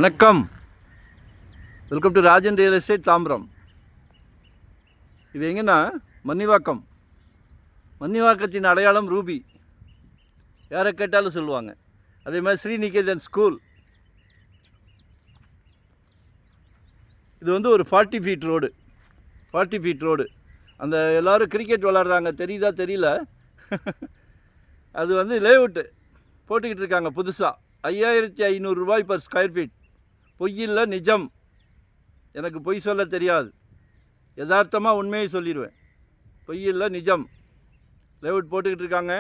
வணக்கம். Welcome to Rajan real estate Tambaram. இது எங்கன்னா மன்னிவாக்கம். மன்னிவாக்கத்தின் அடையாளம் ரூபி, யாரை கேட்டாலும் சொல்லுவாங்க. அதே மாதிரி ஸ்ரீநிகேதன் ஸ்கூல். இது வந்து ஒரு 40 ஃபீட் ரோடு. 40 feet road. அந்த எல்லோரும் கிரிக்கெட் விளாட்றாங்க, தெரியுதா தெரியல. அது வந்து லேஅவுட்டு போட்டுக்கிட்டு இருக்காங்க புதுசாக. 5500 ரூபாய் பர் ஸ்கொயர் ஃபீட். பொய்யில்லை, நிஜம். எனக்கு பொய் சொல்ல தெரியாது, யதார்த்தமாக உண்மையை சொல்லிடுவேன். பொய்யில்லை, நிஜம். லேஅவுட் போட்டுக்கிட்டு இருக்காங்க.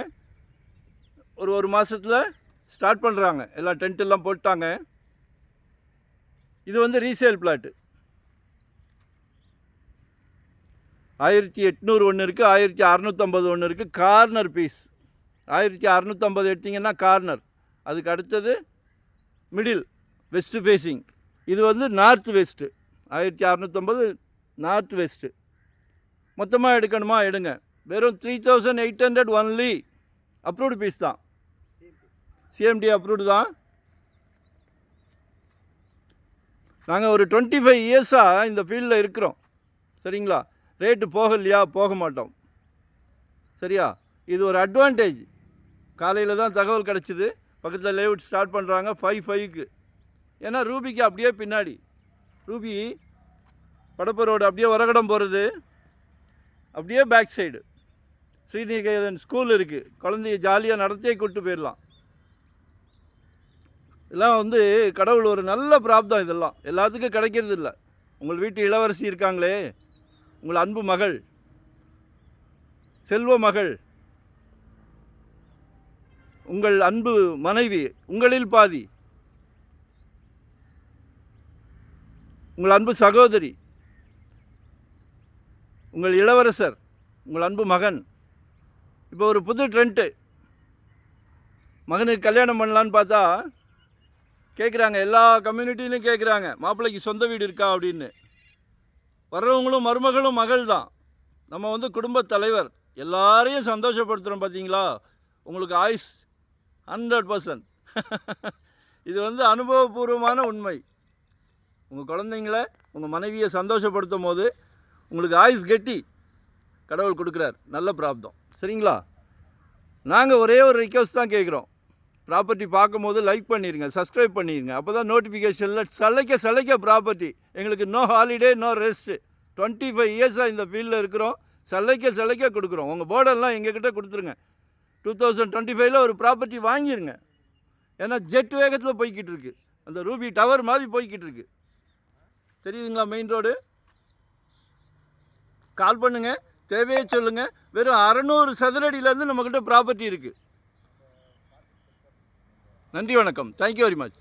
ஒரு மாதத்தில் ஸ்டார்ட் பண்ணுறாங்க. எல்லாம் டென்ட்டெல்லாம் போட்டாங்க. இது வந்து ரீசேல் பிளாட்டு. 1800 ஒன்று இருக்குது, 1650 ஒன்று இருக்குது. கார்னர் பீஸ் 1650 எடுத்திங்கன்னா கார்னர். அதுக்கு அடுத்தது மிடில் வெஸ்ட்டு ஃபேஸிங். இது வந்து நார்த் வெஸ்ட்டு. 1650 north west. மொத்தமாக எடுக்கணுமா எடுங்க. வெறும் 3800 ஒன்லி. அப்ரூவ்டு பீஸ் தான், சிஎம்டி அப்ரூவ்டு தான். நாங்கள் ஒரு 25 இயர்ஸாக இந்த ஃபீல்டில் இருக்கிறோம். சரிங்களா? ரேட்டு போகலையா? போக மாட்டோம். சரியா? இது ஒரு அட்வான்டேஜ். காலையில் தான் தகவல் கிடச்சிது, பக்கத்தில் லேஅவுட் ஸ்டார்ட் பண்ணுறாங்க 5-5க்கு. ஏன்னா ரூபிக்கு அப்படியே பின்னாடி. ரூபி படப்ப ரோடு அப்படியே வரகடம் போகிறது, அப்படியே பேக் சைடு ஸ்ரீநிகேதன் ஸ்கூல் இருக்குது. குழந்தைய ஜாலியாக நடத்தியே கூப்பிட்டு போயிடலாம். இதெல்லாம் வந்து கடவுள் ஒரு நல்ல பிராப்தம். இதெல்லாம் எல்லாத்துக்கும் கிடைக்கிறது இல்லை. உங்கள் வீட்டு இளவரசி இருக்காங்களே, உங்கள் அன்பு மகள், செல்வ மகள், உங்கள் அன்பு மனைவி, உங்களில் பாதி, உங்கள் அன்பு சகோதரி, உங்கள் இளவரசர், உங்கள் அன்பு மகன். இப்போ ஒரு புது ட்ரெண்ட்டு. மகனுக்கு கல்யாணம் பண்ணலான்னு பார்த்தா கேட்குறாங்க, எல்லா கம்யூனிட்டிலையும் கேட்குறாங்க, மாப்பிள்ளைக்கு சொந்த வீடு இருக்கா அப்படின்னு. வர்றவங்களும் மருமகளும் மகள் தான். நம்ம வந்து குடும்பத் தலைவர், எல்லாரையும் சந்தோஷப்படுத்துகிறோம். பார்த்தீங்களா? உங்களுக்கு ஆயுஸ் 100%. இது வந்து அனுபவபூர்வமான உண்மை. உங்கள் குழந்தைங்கள, உங்கள் மனைவியை சந்தோஷப்படுத்தும் போது உங்களுக்கு ஆயுஸ் கெட்டி கடவுள் கொடுக்குறார். நல்ல பிராப்தம். சரிங்களா? நாங்கள் ஒரே ஒரு ரிக்வஸ்ட் தான் கேட்குறோம். ப்ராப்பர்ட்டி பார்க்கும்போது லைக் பண்ணிடுங்க, சப்ஸ்கிரைப் பண்ணிடுங்க. அப்போ தான் நோட்டிஃபிகேஷனில் சலைக்க ப்ராப்பர்ட்டி. எங்களுக்கு நோ ஹாலிடே, நோ ரெஸ்ட்டு. 25 இயர்ஸாக இந்த ஃபீல்டில் இருக்கிறோம். சலைக்க கொடுக்குறோம். உங்கள் போர்டெல்லாம் எங்ககிட்ட கொடுத்துருங்க. 2025 ஒரு ப்ராப்பர்ட்டி வாங்கிடுங்க. ஏன்னா ஜெட் வேகத்தில் போய்கிட்டு இருக்கு. அந்த ரூபி டவர் மாதிரி போய்கிட்டு இருக்கு. தெரியுதுங்களா? Main road. கால் பண்ணுங்கள், தேவையே சொல்லுங்கள். வெறும் 600 சதுரடியிலேருந்து நம்மக்கிட்ட ப்ராப்பர்ட்டி இருக்குது. நன்றி, வணக்கம். Thank you very much.